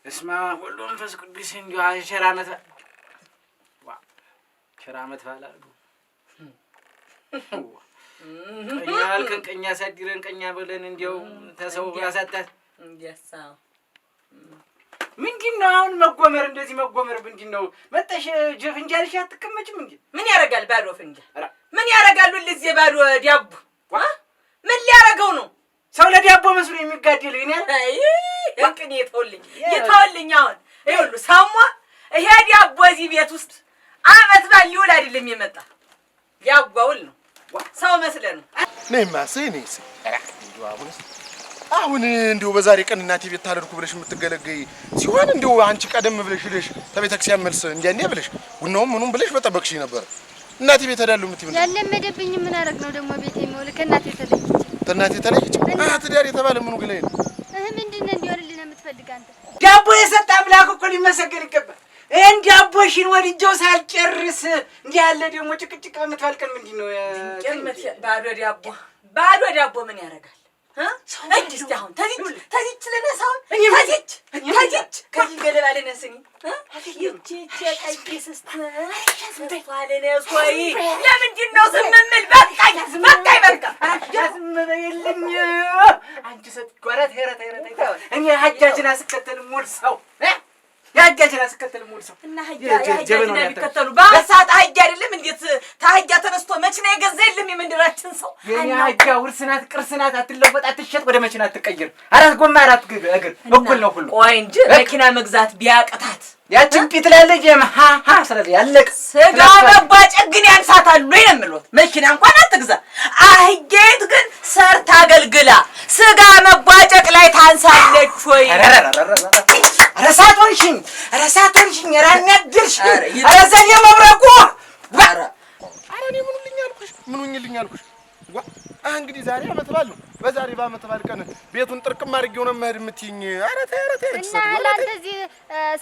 እስማ ወልዶ መንፈስ ቅዱስ እንዲሁ ሸራመት ባላሉ ቀኛ አልከን ቀኛ ሳዲረን ቀኛ በለን እንዲያው ተሰው ያሳጣት እንዲያሳው ምንድነው አሁን መጎመር እንደዚህ መጎመር ምንድነው መጣሽ ፍንጃልሽ አትቀመጭም እንዴ ምን ያረጋል ባዶ ፍንጃል ምን ያረጋሉ ለዚህ ባዶ ዲያቦ ምን ሊያረጋው ነው ሰው ለዲያቦ መስሎ የሚጋደል እኔ እንቅኔ ይተውልኝ አሁን ይሁሉ ሳሟ ይሄ ዲያቦ እዚህ ቤት ውስጥ አመት ባል ይውል አይደለም የመጣ ያጓውል ነው ሰው መስለ ነው ነይማሰኔስ አሁን እንደው በዛሬ ቀን እናቴ ቤት ታደርኩ ብለሽ የምትገለገይ ሲሆን እንደው አንቺ ቀደም ብለሽ ልሽ ተቤተክርስቲያን መልስ እንዴ ብለሽ ቡናውም ምኑም ብለሽ በጠበቅሽ ነበር እናቴ ቤት ሄዳለሁ የምትይው ያለመደብኝ ምን አረግ ነው ደግሞ ቤቴ የሚውል ከእናቴ ተለይች ትዳር የተባለ ምኑ ግለይ ነው ምንድነው እንዲወርልኝ የምትፈልግ አንተ ዳቦ የሰጣ አምላክ እኮ ሊመሰገን ይገባል ዳቦሽን ወድጄው ሳልጨርስ እንዲህ ያለ ደግሞ ጭቅጭቅ በምትፈልቀን ምንድነው ባዶ ዳቦ ምን ያረጋል እንዴ አሁን ታዚች ለነሳው ታዚች ከዚህ ገለባ ለነስኒ ይቺ ቀይስስት ተፋለነስ ወይ ለምንድነው ዝምምል በቃኝ ዝም በይልኝ አንቺ ሰጥቆራት ሄረታ እኔ ሀጃጅን አስከተል ሙል ሰው ያጋጀና አስከተል ሙል ሰው እና ያጋጀና ቢከተሉ ባሳት አህያ አይደለም እንዴት ታህያ ተነስቶ መኪና የገዛልም የመንደራችን ሰው የኛ አህያ ውርስናት ቅርስናት አትለወጥ አትሸጥ ወደ መኪና አትቀየር አራት ጎማ አራት እግር እኩል ነው ሁሉ ቆይ እንጂ መኪና መግዛት ቢያቀታት ያችን ፒት ላለች የማሃ ስለዚህ ያለቅ ስጋ መባጨቅ ግን ያንሳታል ወይ ነው የምልዎት መኪና እንኳን አትግዛ አህያት ግን ሰርታ አገልግላ ስጋ መባጨቅ ላይ ታንሳለች ወይ ረሳቶንሽኝ ራናድርሽ አረዘኝ መብረቁ አረ እኔ ምኑኝልኝ አልኩሽ እንግዲህ ዛሬ አመት ባል ነው በዛሬ በአመት ባል ቀን ቤቱን ጥርቅም አድርጌው ነው መሄድ የምትይኝ አረ ተይ እና ለአንተዚህ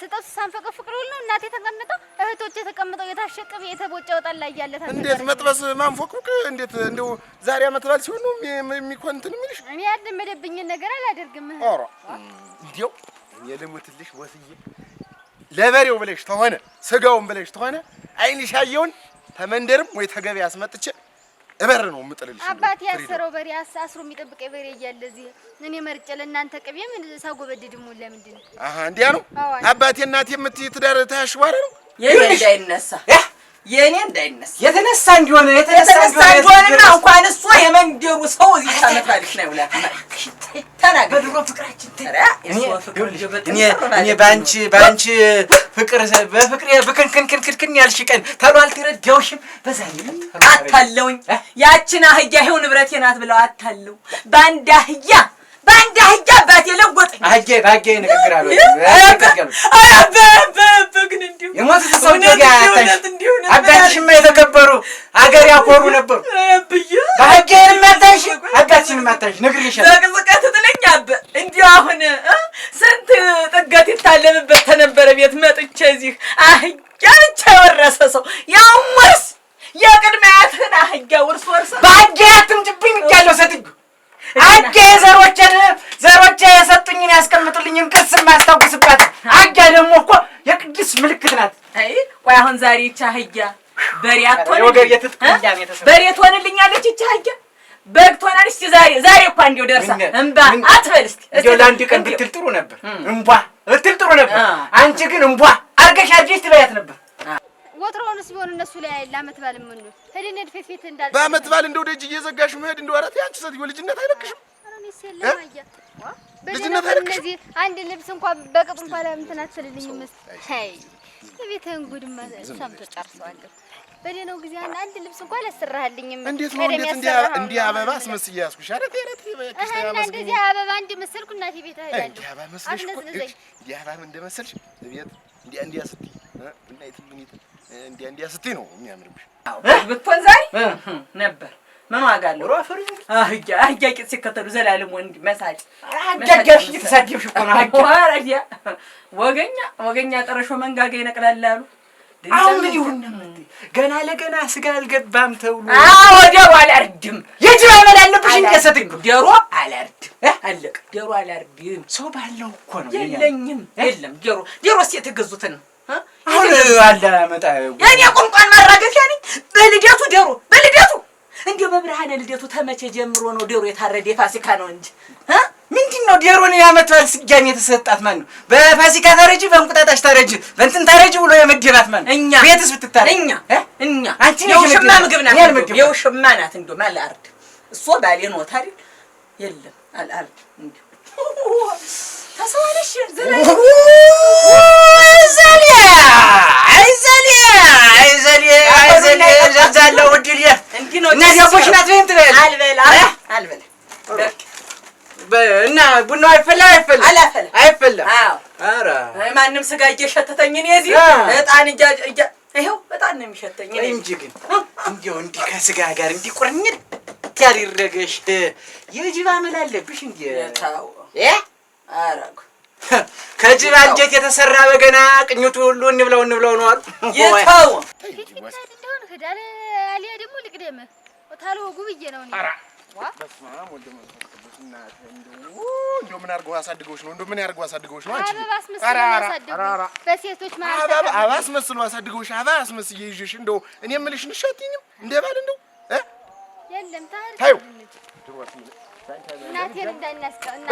ስጠት ሳንፈቀ ፍቅር ሁሉ እናቴ ተቀምጠው እህቶቼ ተቀምጠው የታሸቀበ የተቦጨው ጣላ እያለ ታሰበ እንዴት መጥበስ ማንፎቅቅ እንዴት እንደው ዛሬ አመት ባል ሲሆን ነው የሚኮንትን ምንሽ እኔ ያልመደብኝ ነገር አላደርግም አረ እንዴው የልሙትልሽ ወስዬ ለበሬው ብለሽ ተሆነ ስጋውን ብለሽ ተሆነ አይንሽ ያየውን ተመንደርም ወይ ተገበያ አስመጥቼ እበር ነው የምጥልልሽ አባቴ ያሰረው በሬ አስሮ የሚጠብቀኝ በሬ እያለ እዚህ እኔ መርጬ ለእናንተ ቅቤ ምን ሳጎበድድሙ ለምንድን ነው እንዲያ ነው አባቴ እናቴ የምትይ ትዳር ታሽዋረ ነው የኔ እንዳይነሳ የተነሳ እንዲሆነ እንኳን እሱ የመንደሩ ሰው እዚህ ታመጣልሽ ነው ይውላል ተናገር በድሮ ፍቅራችን እኔ ባንቺ ፍቅር በፍቅር በክንክን ያልሽ ቀን ተሏል ትረዳውሽም በዛ ይመጣ አታለውኝ ያችን አህያ ይሄው ንብረቴ ናት ብለው አታለው ባንዳ አህያ አባቴ ለወጠኝ አህያ ንግግራሉ ግን እንዲሁ የሞት ሰው አባትሽማ የተከበሩ አገር ያኮሩ ነበሩ አህያንም ማታሽ አባትሽንም ማታሽ ነግሬሻለሁ ዘቅዝቀት ትጥለኝ አበ እንዲሁ አሁን ስንት ጥገት ይታለምበት ተነበረ ቤት መጥቼ እዚህ አህያ ብቻ ወረሰ ሰው ያው ወርስ የቅድሚያትን አህያ ወርስ በአህያ አትምጭብኝ እያለሁ ሰጥኝ አህያ ዘሮቼ የሰጡኝን ያስቀምጡልኝን ቅስም ማስታውስባት አህያ ደግሞ እኮ የቅዱስ ምልክት ናት አይ ቆይ አሁን ዛሬ ይቻ አህያ በሬ ትሆንልኛለች ይቻ አህያ በግ ትሆናለች ዛሬ እኮ እንዲው ደርሳ እንባ አትበል እስቲ እንዲው ለአንድ ቀን ብትል ጥሩ ነበር እንባ ብትል ጥሩ ነበር አንቺ ግን እንባ አርገሽ ትበያት ነበር ወትሮውንስ ቢሆን እነሱ ላይ ለአመት ባል ምን ነው ሄድን ፊት እንዳል በአመት ባል እንደው ደጅ እየዘጋሽ መሄድ እንደው አራት ያንቺ ሰትዮ ልጅነት አይለቅሽም አረኔ ሰለማያ ልጅነት አይለቅሽም አንድ ልብስ እንኳን በቅጡ እንኳን እንትን አትልልኝ መስት አይ የቤተን ጉድማ ሰምቶ ጨርሰዋለሁ በደነው ጊዜ አንድ ልብስ እንኳን አላሰራህልኝም እንዴት ነው እንዴ አበባ አስመስዬ ያስኩሽ አረት እንደዚህ አበባ እንደ መሰልኩ እናቴ ቤት እሄዳለሁ እንዴ አበባ መስለሽ እንዴ አበባ እንደመሰልሽ ቤት እንዴ አስቲ እና የትምኒት እንዴ አስቲ ነው የሚያምርብሽ ብትሆን ዛሬ ነበር ምን ዋጋ አለው አህያ ቂጥ ሲከተሉ ዘላለም ወንድ መሳጭ አህያሽ ተሳደብሽ እኮ ነው አህያ ወገኛ ጠረሾ መንጋጋ ይነቅላል አሉ አሁን ምን ይሁን ገና ለገና ስጋ አልገባም ተውሎ ደሮ አላርድም የጅራ መላለብሽ እንከሰትኩ ደሮ አላርድም አለቀ። ዶሮ አላርድም። ሰው ባለው እኮ ነው። የለኝም የለም ዶሮስ የተገዙትን ነው። አሁን አላመጣ የኔ ቁንቋን ማራገፊያ ነኝ። በልደቱ ዶሮ በልደቱ እንዲሁ በብርሃነ ልደቱ ተመቼ ጀምሮ ነው ዶሮ የታረደ? የፋሲካ ነው እንጂ ምንድነው ዶሮን የዓመት በዓል ስያሜ የተሰጣት ማን ነው? በፋሲካ ታረጂ፣ በእንቁጣጣሽ ታረጂ፣ በእንትን ታረጂ ብሎ የመደባት ማን ነው? እኛ ቤትስ ብትታረ እኛ አንቺ የውሽማ ምግብ ናት። የውሽማ ናት። እንደው ማላርድ እሷ ባሌ ነው ታሪክ የለም አላርድ እንዴ ተሰዋለሽ ዘዛለው ወዲል እንዴ ነው እና ያቦሽ ናት ወይም ትበል አልበላ እና ቡናው አይፈላ አይፈላ። አዎ ኧረ ማንም ስጋ እየሸተተኝ እኔ እዚህ እጣን ይኸው እጣን ነው የሚሸተኝ እኔ እንጂ ግን እንዲያው እንዲህ ከስጋ ጋር እንዲህ ቁርኝት ያደረገሽ የጅብ አመል አለብሽ እንዴ? ታው አረግ ከጅብ አንጀት የተሰራ በገና ቅኝቱ ሁሉ እንብለው ነው አሉ። ይታው እንደሆነ ከዳለ አሊያ ደግሞ ልቅደም ታሎ ጉብዬ ነው እኔ በስማም ወልደ መንፈስ ቅዱስ እናት እንደው ምን አድርገው አሳድገውሽ ነው? እንደው ምን ያድርገው አሳድገውሽ ነው? አንቺ አባባስ መስሎ ያሳድገው በሴቶች ማለት አባባስ መስሎ አሳድገውሽ አባባስ መስዬ ይዤሽ እንደው እኔ የምልሽ ንሸትኝም እንደባል እንደው የለም ታዩ እናቴን እንዳናስቀና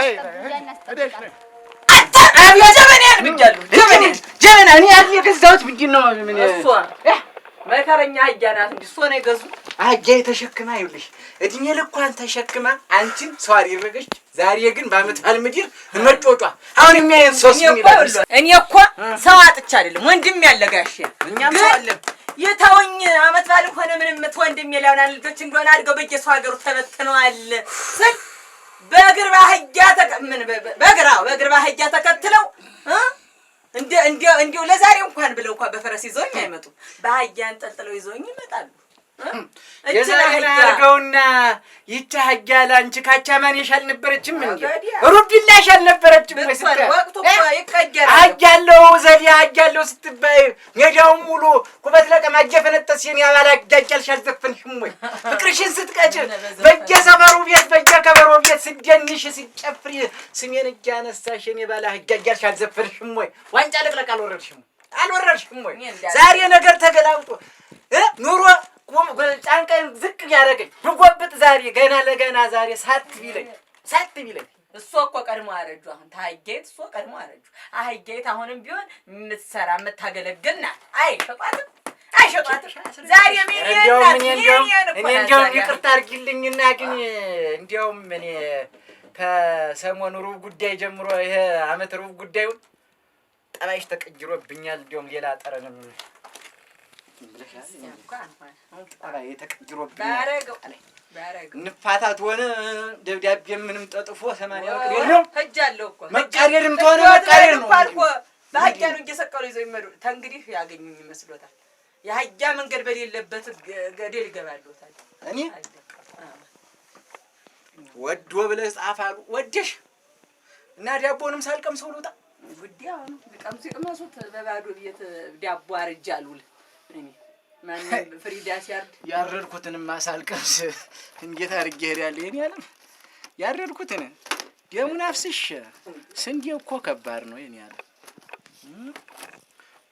ጀበና እኔ አዲስ የገዛሁት ምንድን ነው? ምን እሷ መከረኛ አህያ ናት እንጂ እሷ ነው የገዙ አህያ ተሸክማ ይኸውልሽ እድሜ ልኳን ተሸክማ አንቺን ሰው አደረገች። ዛሬ ግን በዓመት በዓል ምድር መጮጫ አሁን የሚያየን ሰው እኔ እኮ ሰው አጥቻ አይደለም ወንድም ያለ ጋሼ እኛም ሰው አለ የታውኝ ዓመት በዓል ሆነ ምንም ወንድም የለውና ልጆች እንደሆነ አድርገው በየሰው ሀገሩ ተበትነዋል ስል በእግር ባህያ በእግር ባህያ ተከትለው እንዲሁ ለዛሬ እንኳን ብለው እንኳን በፈረስ ይዘውኝ አይመጡም። ባህያ አንጠልጥለው ይዘውኝ ይመጣሉ። የዛሬ አድርገውና ይቻ አህያ ላንቺ ካቻማን ይሻል ነበረችም እንዴ? ሩቢላሽ አልነበረችም ወይ? ወቅቱ እኮ ይቀየራል። አህያለው ዘዴ አህያለው ስትባይ ሜዳውን ሙሉ ኩበት ለቀማ እየፈነጠስ የኔ አባላ አጃጃልሽ አልዘፈንሽም ወይ? ፍቅርሽን ስትቀጭ በየሰፈሩ ቤት በየከበሮ ቤት ስደንሽ ሲጨፍሪ ስሜን እያነሳሽ የኔ ባላ አጃጃልሽ አልዘፈንሽም ወይ? ዋንጫ ለቅለቅ አልወረድሽም ወይ? ዛሬ ነገር ተገላብጦ ኑሮ ጫንቃዬን ዝቅ ያደረገኝ ብጎብጥ ዛሬ ገና ለገና ዛሬ ሳት ቢለኝ እሷ እኮ ቀድሞ አረጁ። አሁን ታህያይት እሷ ቀድሞ አረጁ። አህያይት አሁንም ቢሆን የምትሰራ የምታገለግል ናት። አይሸጧትም። ዛሬ እንዲያውም ይቅርታ አድርጊልኝና ግን እንዲያውም እኔ ከሰሞኑ ሩብ ጉዳይ ጀምሮ ይሄ ዓመት ሩብ ጉዳዩን ጠባይሽ ተቀይሮብኛል። እንዲያውም ሌላ ጠረንም ንፋታት ሆነ ደብዳቤ ምንም ጠጥፎ 80 ብር የለውም። ሄጃለሁ እኮ መቃደድም ተሆነ መቃደድ ነው እኮ በአህያ ነው እየሰቀሉ ይዘው ይመዱ። ተንግዲህ ያገኙኝ ይመስሎታል። የአህያ መንገድ በሌለበት ገደል ይገባሉታል። እኔ ወዶ ብለህ ጻፍ አሉ ወደሽ እና ዳቦንም ሳልቀምሰው ልውጣ ጉዲያ ነው ልቀምሱ ይቀመሱት በባዶ ቤት ዳቦ አርጃሉ እኔ ማን ፍሪዳ ሲያርድ ያረድኩትንም ማሳልቀምስ እንዴት አድርጌ ሄዳለሁ? የኔ ዓለም ያረድኩትን ደሙን አፍስሼ ስንዴው እኮ ከባድ ነው የኔ ዓለም።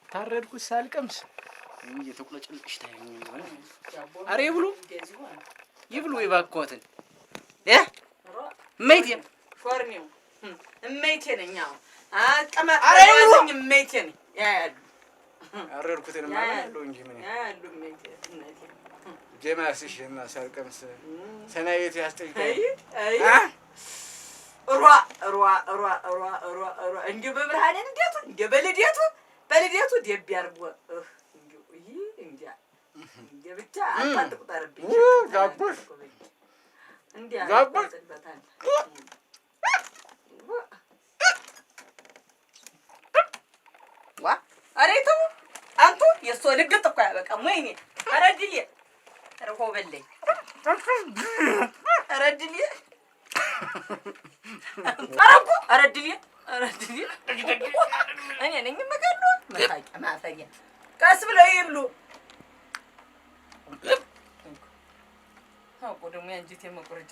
ታረድኩት ሳልቀምስ እየተቆለጨልሽ ታየኝ ነው። አሬ ይብሉ ይባክዎትን እመይቴ ሾርኔው እመይቴ ነኝ። አቀማጣኝ እመይቴ ነኝ። ያያሉ አረድኩትን ማለለው እንጂ ምን ያያሉ እመይቴ ጀማስሽና ሳልቀምስ ሰናይት ያስጠይቀኝ እንዲሁ በብርሃኔ እንዲሁ በልደቱ ደብ ያርጎ እንዲያ ብቻ አታጥቁጠርብኝ። ጋቦሽ እንዲያ ዋ አሬቱ አንቱ የእሷ ልግጥ እኮ አያበቃም። ወይኔ ኧረ ድሌ ኧረ እኮ በለኝ ኧረ ድሌ ኧረ ድሌ እኔ ነኝ የምገለው መሳቂያ ማፈሪያ። ቀስ ብለው ይብሉ። አውቆ ደግሞ የአንጀቴ መቁረጫ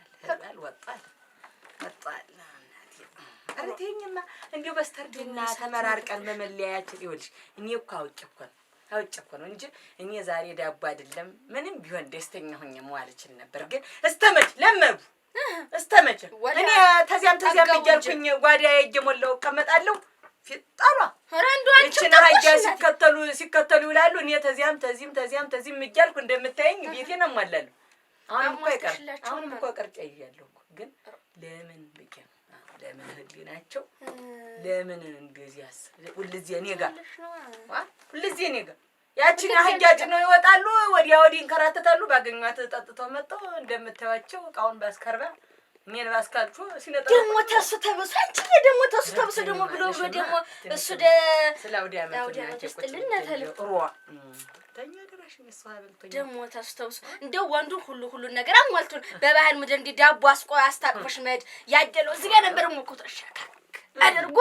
ወጣል ኧረ ተይኝማ እንዲያው በስተርጅና ተመራርቀን በመለያያችን ይኸውልሽ እኔ እኮ አውቄ እኮ ነው እንጂ እኔ ዛሬ ዳቦ አይደለም ምንም ቢሆን ደስተኛ ሆኜ መዋል እችል ነበር። ግን እስተመች ለመዱ እስተመች እኔ ተዚያም እያልኩኝ ጓዳዬ እየሞላሁ እቀመጣለሁ። ፊጣሏ እችን አህያ ሲከተሉ ይውላሉ። እኔ ተዚያም እያልኩ እንደምታየኝ ቤቴን አሟላለሁ። አሁንም እኮ ቀርጬ እያለሁ እኮ ግን ለምን ብዬ ነው ለምን ህሊናቸው ለምን እንደዚያስ ሁልጊዜ እኔ ጋር ያቺን አህያ ጭነው ይወጣሉ፣ ወዲያ ወዲህ እንከራተታሉ። ባገኟት ጠጥተው መጥተው እንደምታዩዋቸው እቃውን ባስከርባ እኔን ባስካልቹ ሲነጣ ደግሞ ተሱ ተብሶ አንቺዬ ደግሞ ተሱ ተብሶ ደግሞ ብሎ ደግሞ እሱ ስላውዲያ መጥቶ ይስጥልና ተልሮ ተኛ ድረሽ መስዋዕት ደግሞ ተሱ ተብሶ እንደው ወንዱ ሁሉን ነገር አሟልቶን በባህል ምድር እንደ ዳቦ አስታቅፎሽ መድ ያደለው እዚህ ጋር ነበር ሞኮ ተሻካክ አድርጎ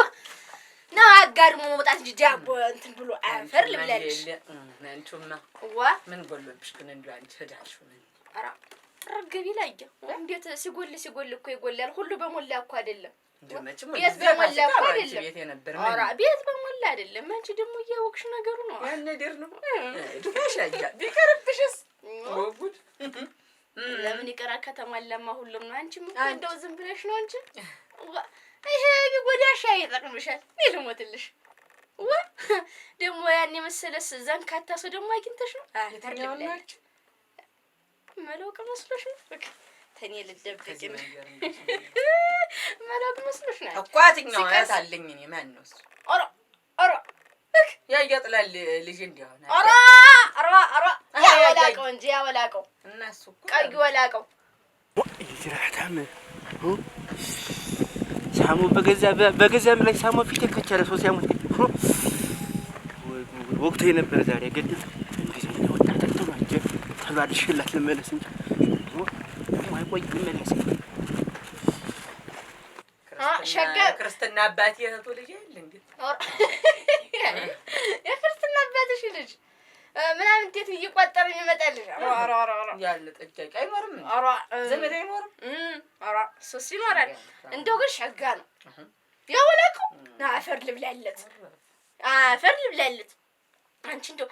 ነው አጋድሞ መውጣት እንጂ ዳቦ እንትን ብሎ አፈር ልብላለሽ። አንቺማ ምን ጎልብሽ ግን እንደው አንቺ ሄዳሽ ኧረ ረገቢ ላይ እንዴት ሲጎል እኮ ይጎላል። ሁሉ በሞላ እኮ አይደለም። ቤት በሞላ እኮ አይደለም። ኧረ ቤት በሞላ አይደለም። አንቺ ደግሞ እያወቅሽ ነገሩ ነው። ያን ነገር ነው ድፋሻያ ቢቀርብሽስ ወጉድ ለምን ይቀራ ከተማለማ ሁሉም ነው። አንቺ ምን እንደው ዝም ብለሽ ነው እንጂ ይሄ ቢጎዳሽ ይጠቅምሻል። እኔ ልሞትልሽ። ዋ ደግሞ ያን የመሰለስ ዘንካታ ሰው ደግሞ አግኝተሽ ነው አተርልብላችሁ መለውቅ መስሎሽ ነው ተኔ ልደብቅ ነው መለውቅ መስሎሽ ነው እኮ አትኛው ያታለኝ እኔ ማን ነው እሱ ኦሮ ያያጥላል ልጅ እንዲያውና ኦሮ ያወላቀው እንጂ ያወላቀው እና እሱ እኮ ቀይ ወላቀው ይጅራታም ሳሙ በገዛ ላይ ሳሙ ፊት ከቻለ ሰው ሲያሙት ወቅቱ የነበረ ዛሬ ገድል እንግዲህ ነው ወጣት ተባጀ ተባልሽላት ለመለስ እንጂ ማይቆይ መለስ ሸጋ ክርስትና አባቴ እህቱ ልጅ አይደል እንዴ የክርስትና አባትሽ ልጅ ምናምን እንዴት እየቆጠረ ይመጣልሽ ያለ ጥጃቂ አይኖርም ዘመድ አይኖርም ሶስ ይኖራል እንደው ግን ሸጋ ነው ያወላቀው አፈር ልብላለት አንቺ እንደው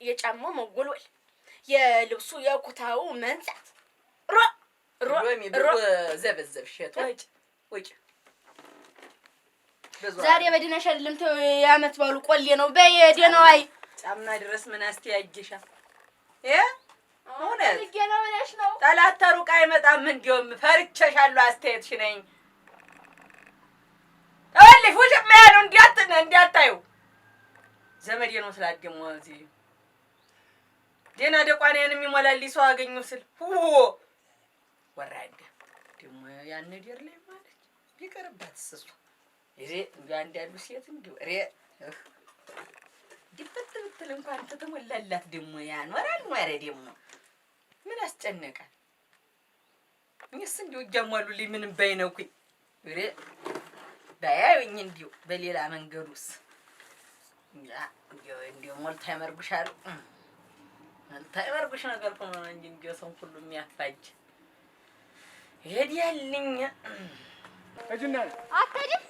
የጫማው መጎልወል የልብሱ የኩታው መንጻት ዘበዘብሽ ወጭ ዛሬ በድነሽ አይደለም ያመት ባሉ ቆሌ ነው በየደናዋይ ጫማ ድረስ ምን አስተያየሻ ሆነ ለገና ወላሽ ነው ጠላት ተሩቅ አይመጣም እንዲውም ፈርቸሻለሁ አስተያየትሽ ነኝ አለሽ ወጭም ያለው እንዲያታዩ ዘመዴ ነው ስላደሙ እዚህ ደና ደቋኔን የሚሞላልኝ ሰው አገኙ ስል ወራደ ደሞ ያን ነገር ላይ ማለት ቢቀርባት እሱ እዚህ እንደ ያሉ ሴት እንዲው ዲበትብትል እንኳን ተተሞላላት ደሞ ያኖራል ወሬ ደሞ ምን አስጨነቃል እኔስ እንዲው ጃማሉልኝ ምንም ባይነኩኝ ባያዩኝ እንዲው በሌላ መንገዱስ እንዲው ሞልታ ያመርጉሻል ታይወርብሽ ነገር ቆሞ እንጂ እንዲው ሰው ሁሉ የሚያፋጅ ሄዲያልኝ እጅና አትሄድም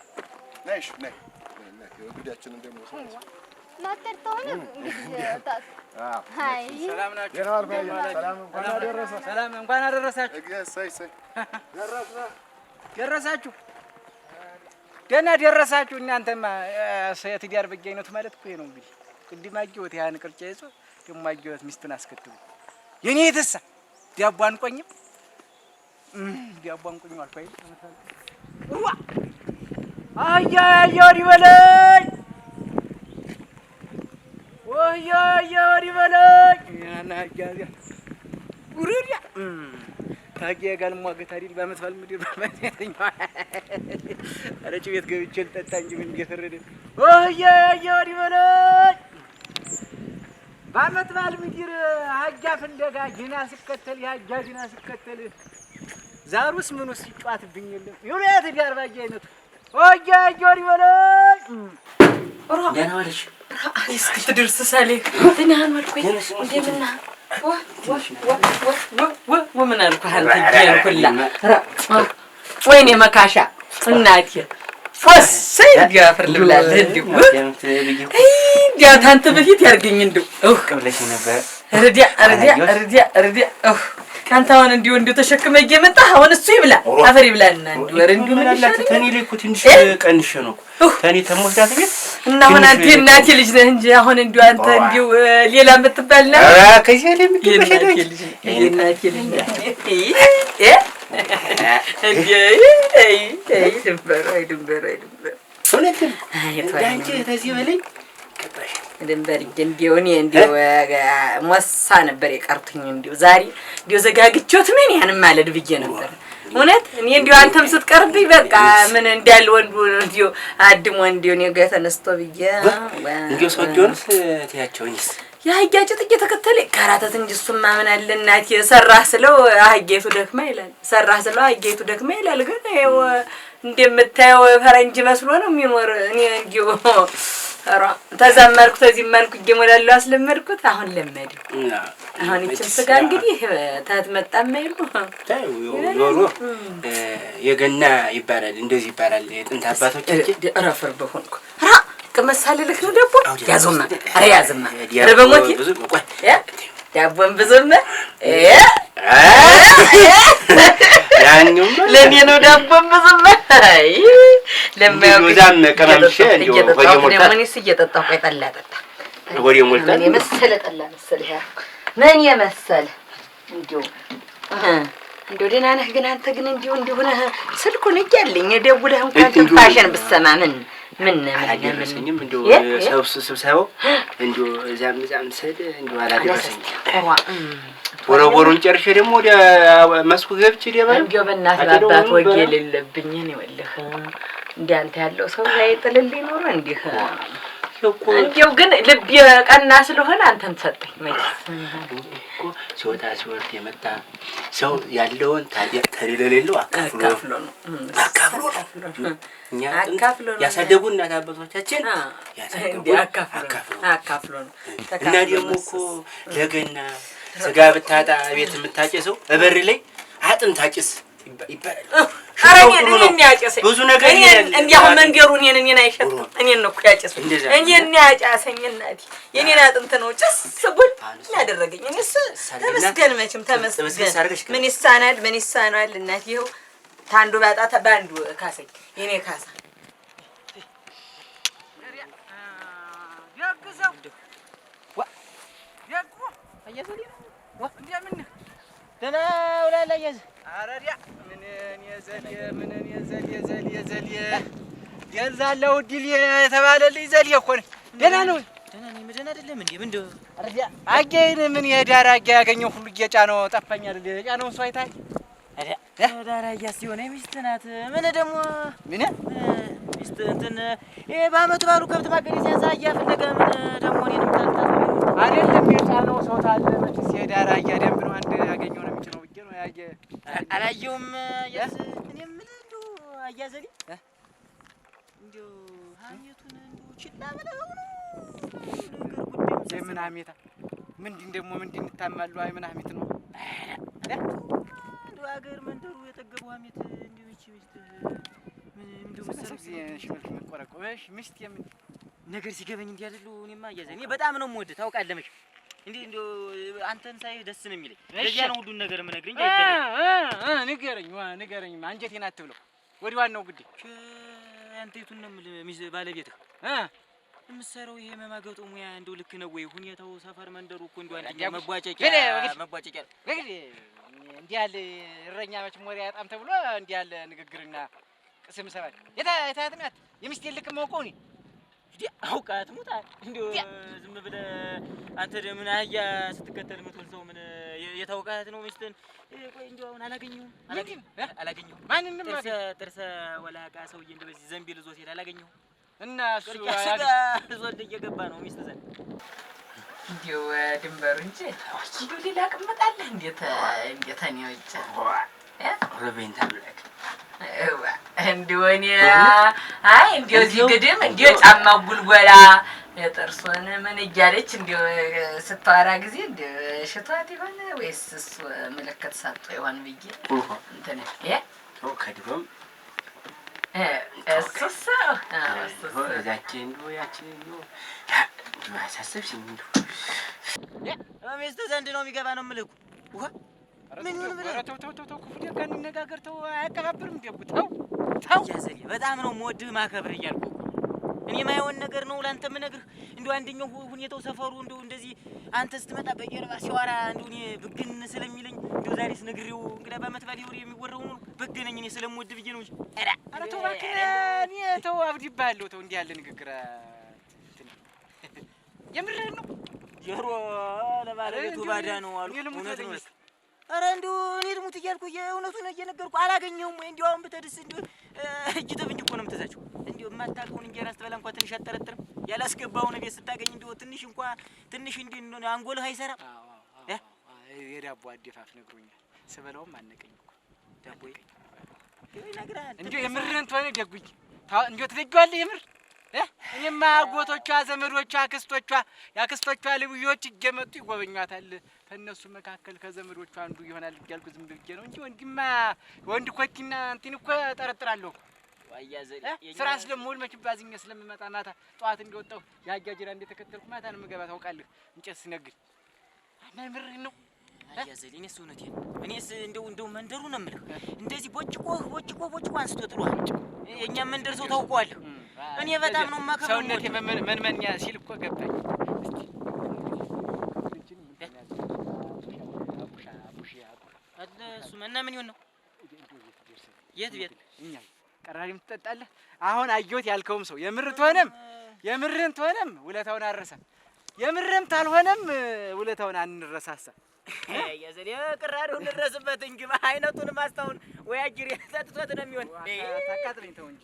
ነሽ ነይ ወግዳችን እንደሞ ማተርተውና እንግዲህ አይ ሰላም ናችሁ ሰላም እንኳን አደረሳችሁ ደረሳችሁ ደህና ደረሳችሁ እናንተማ ሰይት ዲያር በገይነት ማለት እኮ ነው እንግዲህ ቅድም አየሁት ያን ቅርጫ ይዞ ደሞ አየሁት ሚስቱን አስከትሉ የኔ የተሳ ዲያቧን ቆኝም ዲያቧን ቆኝ አልኳይ ዋ አያ ይበለኝ ወያ ይበለኝ ያና ያያ ጉሪያ ታጊያ ጋር ሟገት አይደል በመትፈል ምድር በመተኛ አረጭ ቤት ገብቼ ልጠጣ እንጂ ምን እየፈረደ ወያ ይበለኝ በመትባል ምድር አጃ ፍለጋ ጂና ሲከተል ያጃ ጂና ሲከተል ዛሩስ ምኑስ ሲጫወትብኝ የለም ይውለት ዲያር ባየነቱ ወያ ይበለኝ ደህና ዋልሽ እስክትደርስ ሳሌ ደህና ዋልኩኝ እንደምና ወምን አልኩህ አንተ ጀንኩላ ወይኔ መካሻ እናቴ ፈሰይ ዲያፍር ልብላለህ እንዲው ዲያ ታንተ በፊት ያርገኝ እንዲው ቀብለሽ ነበር ረዲያ ካንተ አሁን እንዲው ተሸክመ እየመጣ አሁን እሱ ይብላ አፈር ይብላልና እንዲው ወር እንዲው ምን አላት ተኔ ላይ እኮ ትንሽ ቀንሽ ነው ተኔ ተሞዳት ቤት እና አሁን አንተ እናቴ ልጅ ነህ እንጂ አሁን እንዲው አንተ እንዲው ሌላ የምትባልና ከዚህ ላይ ምትበሸደኝ እናቴ ልጅ ድንበር እውነትም እንዳንቺ ተዚህ በላይ ድንበር እንዲው እኔ እንዲው ሞሳ ነበር የቀርቱኝ እንዲው ዛሬ እንዲው ዘጋግቾት ምን ያንን ማለት ብዬ ነበር እውነት እኔ እንዲው አንተም ስትቀርብኝ በቃ ምን እንዳል ወንዱ እንዲው አድሞ እንዲው እኔ ጋር ተነስቶ ብዬ እንዲው ሰውጆንስ ትያቸውኝስ ያያጭ ጥቂት ተከተለ ካራተት እንጂ እሱማ ምን አለ እናቴ ሰራህ ስለው አህጌቱ ደክማ ይላል ሰራህ ስለው አህጌቱ ደክማ ይላል ግን ይኸው እንደምታየው ፈረንጅ መስሎ ነው የሚኖር እኔ እንዲው አራ ተዘመርኩ ተዚመንኩ እየሞላለሁ አስለመድኩት አሁን ለመደ አሁን እቺን ስጋ እንግዲህ ታትመጣም አይሉ ኖሮ የገና ይባላል እንደዚህ ይባላል የጥንት አባቶቻችን አራፈር በሆንኩ ራ ከመሳለልክ ነው ደቦ ያዙማ አረ ያዝማ ረበሞት ዳቦን ብዙም ያንኙም ለኔ ነው ዳቦን ብዙም ለማያውዛም ቀማምሽ እንደው ወዲያ ሞልታ ምንስ እየጠጣሁ ቆይ ጠላ ጠጣ ወዲያ ሞልታ ምን የመሰለ ጠላ መሰለህ ምን የመሰለ እንደው ደህና ነህ ግን አንተ ግን እንዲሁ ነህ ስልኩን እያለኝ ደውለህ እንኳን ትንፋሽን ብትሰማ ምን አላደረሰኝም እንደው ስብሰባው እንደው እዛም ሰደ እንደው አላደረሰኝም ወሮን ጨርሼ ደግሞ ወደ መስኩ ገብቼ ደባል እንደው በእናትህ አባት ወጌ የሌለብኝ ነው ይኸውልህ እንዳንተ ያለው ሰው ላይ ጥልልኝ ኖሮ እንዲህ እንደው ግን ልብ ቀና ስለሆነ አንተን ሰጠኝ ማለት እኮ ሲወጣ ሲወርድ የመጣ ሰው ያለውን ታዲያ ተሪለሌለው አካፍሎ ነው እኛ ያሳደጉን እናት አባቶቻችን ያሳደጉን አካፍሎ ነው እና ደግሞ እኮ ለገና ስጋ ብታጣ ቤት የምታጨሰው እበር ላይ አጥንት ታጭስ ይባላል። እኔን ያጨሰኝ ብዙ ነገር እንዲያው መንገሩ እኔን አይሸጥም እኔን ነው እኮ ያጨሰኝ እኔን ያጨሰኝ እናቴ የኔን አጥንት ነው ጭስ ጉል ያደረገኝ እኔስ ተመስገን መቼም ተመስገን ምን ይሳናል እናቴ ይኸው ታንዱ ባጣ ባንዱ ካሰኝ የኔ ካሳ ያግዘው ያቁ አያዘሊ እንደምን ደህና ውላለህ አያዘ አረዲያ ምንን የዘል የዛለው ድል የተባለልኝ ዘል እኮ ነው። ደህና ነው ደህና ነኝ። ምን አይደለም እንዴ ምን እንደው አረዲያ አገኝ ምን የዳር አገ ያገኘው ሁሉ እየጫነው ጠፋኝ አይደል? የጫነው ሰው አይታይ አረዲያ ዳር አገ ሲሆን ሚስት ናት። ምን ደግሞ ምን ሚስት እንትን በአመቱ ባሉ ከብት ማገድ ሲያሳያ ፍለጋ ምን ደግሞ እኔንም ታልታ አይደለም የጫነው ሰው ታለ መቼስ የዳር አገ ደም ነው አንድ ያገኘው ነው የሚጭነው ብዬ ነው ያገ አላየውም ያስ እኔም ምን እንደው አያዘሊ እንደው ሀሜቱን እንደው ችላ ብለው ነው የምን ሀሜታ ምንድን ደግሞ ምንድን ታማሉ አይ ምን ሀሜት ነው እንደው አገር መንደሩ የጠገቡ ሀሜት እንደው እቺ ሚስት ምን እንደው መሰለሽ ሽመልክ መቆረቆሽ ሚስት የምን ነገር ሲገበኝ እንዲህ አይደሉ እኔማ አያዘሊ እኔ በጣም ነው የምወድ ታውቃለህ መች እንዴ አንተን ሳይ ደስ ነው የሚለኝ ለዚያ ነው ሁሉን ነገር የምነግርኝ አይደለም ንገረኝ አንጀቴን አትብለው ወዲ ዋናው ጉዴ አንተይቱን ነው ባለቤትህ የምትሰራው ይሄ መማገጡ ሙያ እንደው ልክ ነው ወይ ሁኔታው ሰፈር መንደሩ እኮ እንደው አንደኛ መቧጨቂያ እንዲህ ያለ እረኛ መች ሞሪያ ያጣም ተብሎ እንዲህ ያለ ንግግርና ቅስም ሰባል የታያት ናት የሚስት ልክ መውቀው ነው እንዴ አውቃት ሙታ እንደው ዝም ብለህ አንተ ደምን አህያ ስትከተል የምትወልሰው ምን የታውቃት ነው ሚስትን ቆይ እንደው አሁን አላገኘሁም ማንንም ጥርሰ ወላቃ ሰውዬ እንደዚህ ዘንቢል ዞት ሄዳ አላገኘሁም እና እሱ ዞት እየገባ ነው ሚስት ዘንድ እንደው ድንበሩ እንጂ እንደው ሌላ ቀመጣለህ እንዴት እኔ ብቻ ረበኝ ታብለክ እንደው እኔ አይ እንደው እዚህ ግድም እንደው ጫማው ጉልጎላ የጥርሱን ምን እያለች እንደው ስታወራ ጊዜ እንደው ሽቷት ይሆን ወይስ እሱ ምልክት ሰጥቶ ይሆን ብዬ እንትን ከድሮም እሱስ እዛችን እንደው አሳሰብሽኝ እንደው ሚስት ዘንድ ነው የሚገባ ነው የምልህ እኮ ምን ይሁን ብለህ ተው ክፉ ደግ እንነጋገር ተው አያቀባብርም ደጉ ተው ያዘልኝ በጣም ነው የምወድህ ማከብርህ እያልኩ እኔ ማይሆን ነገር ነው ላንተ የምነግርህ እንደው አንደኛው ሁኔታው ሰፈሩ እንደው እንደዚህ አንተ ስትመጣ በጀርባ ሲዋራ እንደው እኔ ብግን ስለሚለኝ እንደው ዛሬስ ነግሬው እንግዳ በመት ባል ይወር የሚወራው ነው ብግነኝ እኔ ስለምወድ ብዬ ነው እንጂ ኧረ ተው እባክህ እኔ ተው አብዲባለሁ ተው እንዲህ ያለ ንግግር የምርህን ነው ጆሮ ለባለቤቱ ባዳ ነው አሉ እውነት ነው ኧረ እንደው እኔ ልሙት እያልኩ የእውነቱን እየነገርኩ አላገኘሁም ወይ እንደው አሁን ብትደስ እንደው እጅ ተብኝ እኮ ነው የምትዛቸው እንደው የማታውቀውን እንጀራ ስትበላ እንኳን ትንሽ አጠረጥርም ያላስገባውን ቤት ስታገኝ እንደው ትንሽ እንዲህ አንጎልህ አይሰራም የዳቦ አደፋፍ ነግሮኛል ስበላውም አነቀኝ እኮ ዳቦ ይነግራል እንደው የምርህን ተሆነ ደጉኝ እንደው ትደጊዋለህ የምር እኔማ አጎቶቿ ዘመዶቿ ያክስቶቿ ልብዮች እየመጡ ይጎበኟታል ከእነሱ መካከል ከዘመዶቿ አንዱ ይሆናል እያልኩ ዝም ብዬ ነው እንጂ ወንድ ኮቲና እንትን እኮ ጠረጥራለሁ ዋያዘል ስራ ስለምውል መቼም ባዝኜ ስለምመጣ ማታ ጠዋት እንደወጣሁ ያጃጅራ እንደተከተልኩ ማታ ነው የምገባ ታውቃለህ እንጨት ስነግድ ምርህ ነው ያዘል እኔስ እውነቴን እኔስ እንደው መንደሩ ነው የምልህ እንደዚህ ቦጭቆ አንስቶ ጥሏል የእኛ እንደማልደርሰው ታውቀዋለህ። እኔ በጣም ነው የማከብረው። ሰውነቴ መንመኛ ሲል እኮ ገባኝ። እሱ እና ምን ይሆን ነው? የት ቤት እኛ ቀራሪም ትጠጣለህ? አሁን አየሁት ያልከውም ሰው የምርህን ትሆነም ውለታውን አረሳ፣ የምርህም ታልሆነም ውለታውን አንረሳሳ። የዘኔ ቅራሪው እንረስበት እንጂ አይነቱን ማስታውን ወይ አጅሬ ሰጥቶት ነው የሚሆን። ታቃጥለኝ ተው እንጂ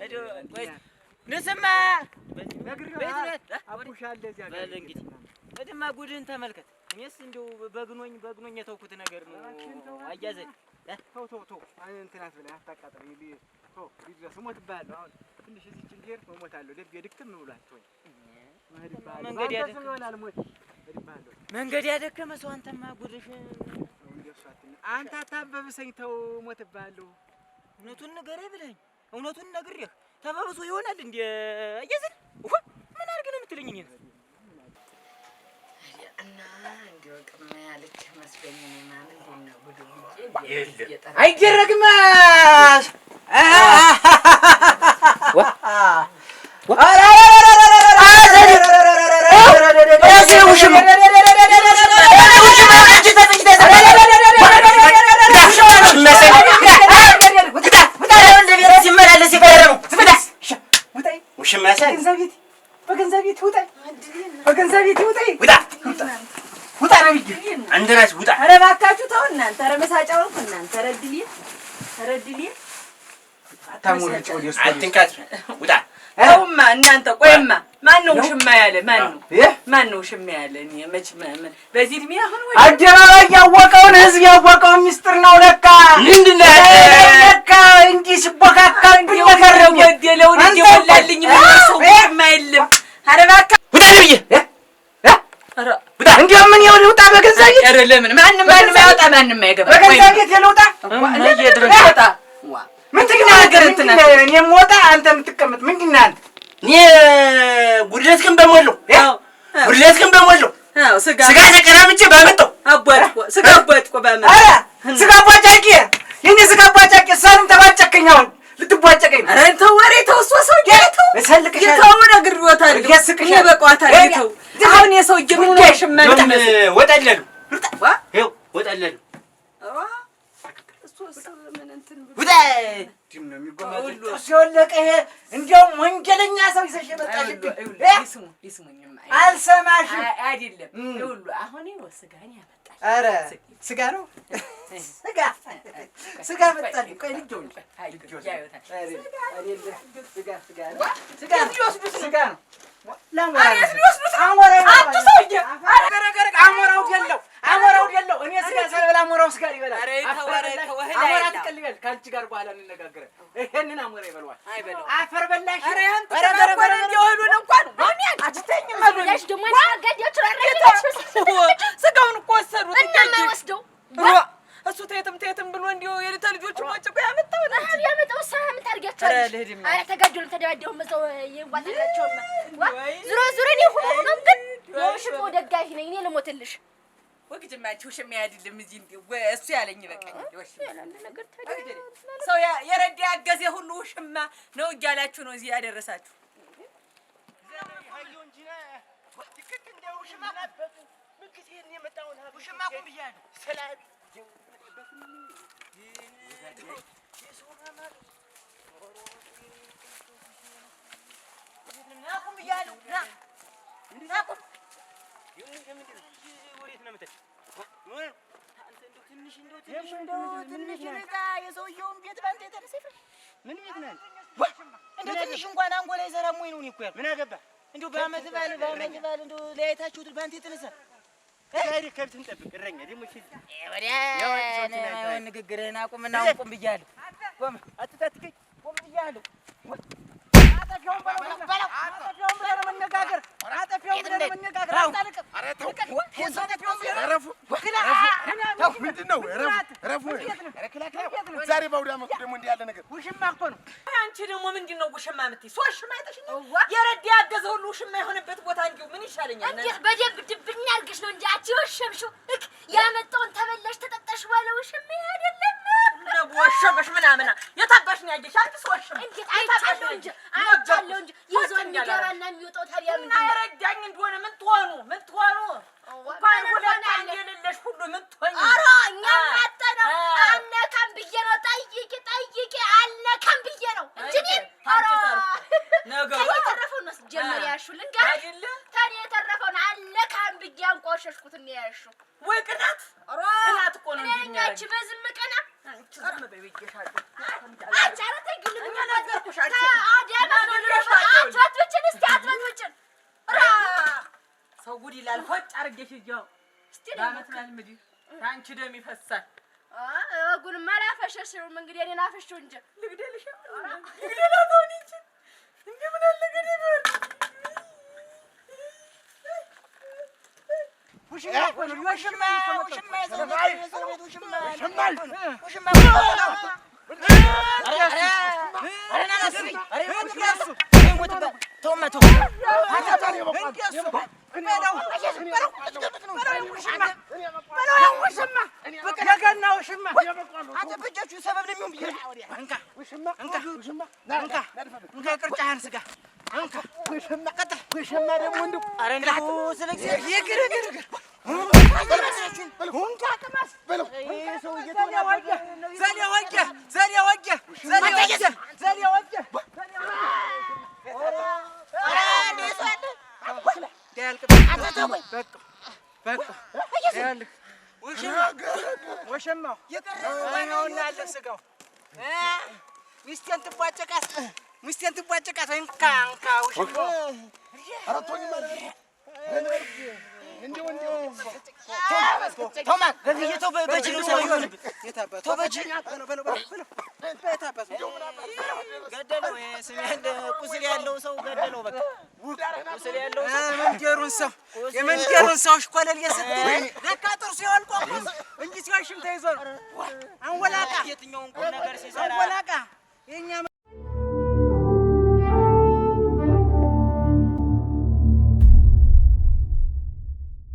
ንስማ አቡሻ አለ እዚያ ጋር በል እንግዲህ እድማ ጉድህን ተመልከት። እኔስ እንደው በግኖኝ የተውኩት ነገር ነው። አያዘኝ ተው እንትናት ብለህ አታቃጥለኝ። ተው ቢድረስ እሞትብሃለሁ። አሁን ትንሽ እዚህች እንዲሄድ እሞታለሁ። ልቤ ድክም ብሏል። ተወኝ መንገድ ያደከመ ሰው አንተማ ጉድሽን አንተ አታበብሰኝ። ተው እሞትብሃለሁ። እውነቱን ንገረኝ ብለኸኝ እውነቱን ነግሬህ ተበብሶ ይሆናል እንዴ? አያዘኝ ምን አድርገህ ነው የምትለኝ? እኔ እና እንዲሁ ቅማ ያለች መስገኝ ነው ማለት ነው። ጉዱ አይደረግም። ኧረ እባካችሁ ተው እናንተ። ኧረ መሳጫው እኮ እናንተ ረድልኝ ተውማ እናንተ። ቆይማ ማነው ውሽማ ያለ? ማነው ውሽማ ያለ? እኔ መች በዚህ እድሜ አሁን ወይ አደባባይ ያወቀውን ህዝብ ያወቀውን ሚስጥር ነው ለካ። ምንድን ነው ለካ እንዲህ ሲቦካካ እንዲህ ወከረው ገደለው እንዲህ ወላልኝ ምን ሰው ውሽማ የለም። ኧረ እባክህ ውጣ ነብዬ ውጣ። እንዲያው ምን ይሁን ውጣ። በገዛ ቤት ኧረ ለምን ማንም አይወጣ ማንም አይገባ። በገዛ ቤት የለውጣ ለየድረስ ወጣ ምንድን ነው ነገር እንትን እኔም ወጣ አንተ የምትቀመጥ ምንድን ነህ አንተ? እኔ ጉድለትህን በሞላው ጉድለትህን በሞላው ስጋ ተቀራምጬ ባመጣው አቧጭቆ ስጋ አቧጭቆ ባመጣው። ኧረ ስጋ አቧጫቂ የእኔ ስጋ አቧጫቂ እሷንም ተባጨከኝ። አሁን ልትቧጨቀኝ ነው። ኧረ ተው ወሬ ተው። እሷ ሰውዬ ተው እሰልቅሻለሁ። ተው ነግሬዎታለሁ። ያስቅሻለሁ። ይበቃዋታል። ተው አሁን የሰውዬ ምን ያሽማል? ወጣለሉ ይኸው ወጣለሉ ውጣ ዲም ነው የሚጎማው ሲወለቀ ይሄ እንዲያውም ወንጀለኛ ሰው ይዘሽ የመጣሽብኝ ሊስሙኝማ አልሰማሽም አይደለም። ይኸውሉ አሁን ይኸው ስጋን ያመጣል። ኧረ ስጋ ነው ስጋ መጣልኝ። ቆይ ልጆኝ ስጋ ነው አሞራው ገለው እኔ ስጋ ሳልበላ አሞራው ስጋ ይበላል። አሞራ ትቀልበል ከአንቺ ጋር በኋላ እንነጋገራለን። ይሄንን አሞራ ይበላዋል። አፈር በላሽ። ስጋውን እኮ ወሰዱት እና የማይወስደው እሱ ተየትም ብሎ እንዲሁ የልጅ ልጆቹ ማጭቆ ያመጣው ምን ታርጋቸዋለሽ? ኧረ ተጋደሉ ተደባደቡ መዘው ይዋጣላቸው። ዙሮ እኔ ሁሉ ግን የውሽማው ደጋፊ ነኝ። እኔ ልሞትልሽ ወግጅማ አንቺ ውሽማ አይደለም እዚህ እንዴ እሱ ያለኝ በቃኝ። ሰው የረዳ ያገዘ ሁሉ ውሽማ ነው እያላችሁ ነው እዚህ ያደረሳችሁ። ትንሽ የሰውየውን ቤት ባንተ የተነሳ ምን ቤት ነህ? እንደው ትንሽ እንኳን አንጎላ ይዘራም ወይ ነው? እኔ እኮ ያልኩህ ምን አገባህ? እንደው በዓመት በዓል እንደው ለያይታችሁት ባንተ የተነሳ ዛሬ ከብትን ጠብቅ። እረኛ ደግሞ እሺ ወዲያ ነው ንግግርህን አቁምና አቁም ብያለሁ። ቆም አትታትከኝ። ቆም ብያለሁ። አጠፊያውን ብለህ መነጋገር አጠፊያውን ብለህ መነጋገር አታልቅም። ኧረ ተው ምንድን ነው? እረፉ። ዛሬ በአውደ ዓመቱ ደግሞ እንዲህ ያለ ነገር ውሽማ እኮ ነው። አንቺ ደግሞ ምንድን ነው ውሽማ የምትይ? ሰው ውሽማ አይተሽኝ የረዳ ያገዘ ሁሉ ውሽማ የሆነበት ቦታ እንዲሁ ምን ይሻለኛል? እንዴት በደንብ ድብኛ አድርገሽ ነው እንጂ አንቺ ወሸምሽው ያመጣውን ተበላሽ ተጠጣሽ ባለ ውሽማ አይደለም። እና ነው ወሸመሽ ምናምን የታባሽ ነው ያየሽ አንተ ወሸመሽ እንዴት አይቻለሁ እንጂ አይቻለሁ እንጂ ይዞ የሚገባና የሚወጣው ታዲያ ምን ረዳኝ እንደሆነ ምን ትሆኑ እንኳን ሁለት አንድ የሌለሽ ሁሉ ምን ትሆኝ ኧረ እኛም አጠነው አልነካም ብዬ ነው ጠይቂ አልነካም ብዬ ነው እንጂ ኧረ ነገሩ የተረፈው ነው ጀመር ያልሽው ልንገርሽ አይደለ ታዲያ የተረፈው ነው አልነካም ብዬ አንቆሸሽኩት ነው ያልሽው ወይ ቅናት ቅናት እኮ ነው እንጂ ያቺ በዝም ቀና ዝም በይ ብዬሻለሁ አቻረተ ግን እኛ ነገርኩሽ አዲያማ ነው አትበጭን ሰው ጉድ ይላል ሆጭ አርገሽ ይያው ዳመት ማልምዲ አንቺ ደም ይፈሳል ወጉን ማላፈሸሽው እንግዲህ እኔን አፈሽው እንጂ ልግደልሽ ልግደላው እንጂ እንደምን አለ ገደበር ውሽማ ወሸማው የቀረውና አለ ስጋው ሚስቴን ትቧጨቃት እንካ ወሸማው አራቶኝ ማለት እንዴው ቶማ በልየተው በጅኑ ሰው ይሆንብ የታባቱ በጅኛ በለው የታባቱ ገደለው ስም ያለ ቁስል ያለው ሰው ገደለው በቃ ቁስል ያለው ሰው የመንደሩን ሰው ሽኮለል የሰጠኝ ለካ ጥርሱ ያልቆ እንጂ ሲዋሽም ተይዞ ነው አንወላቃ የትኛውን ቁም ነገር ሲሰራ አንወላቃ የኛ